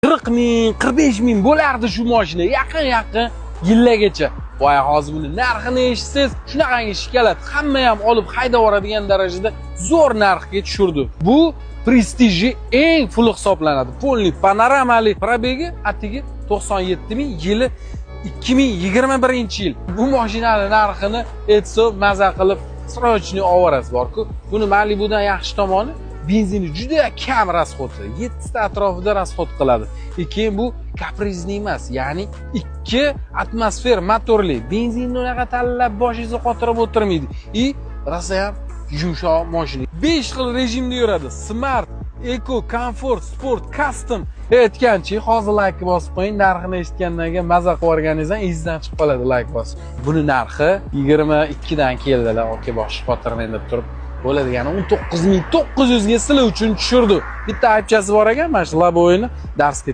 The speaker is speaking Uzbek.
40 ming, 45 ming bo'lardi shu mashina yaqin yillargacha. Voy, hozir buni narxini eshitsangiz, shunaqangi shikalat hamma ham olib haydab yuboradigan darajada zo'r narxga tushirdi. Bu prestijli eng full hisoblanadi. Polni panoramali probegi atigi 97 ming, yili 2021-yil. Bu mashinaning narxini aytsa maza qilib srochni ovorasi bor-ku. Buni Malibudan yaxshi tomoni benzini juda kam rasxodi. 7 ta atrofida rasxod qiladi. Keyin bu kaprizni emas, ya'ni 2 atmosfer motorli. Benzinni unaqa tanlab boshingizni qotirib o'tirmaydi. Rosa ham yumshoq mashina. 5 xil rejimda yuradi. Smart, Eco, Comfort, Sport, Custom. Aytganchi, hozir like bosib qo'ying. Narxini eshitgandan keyin maza qilib o'rganingizdan izdan chiqib qoladi like bosib. Buni narxi 22 dan keldilar. Okey, bosh xotirmen deb turib bo'ladigani 19900 ga sizlar uchun tushirdi. Bitta aytchasi bor ekan, mana shu Labo'yni darsga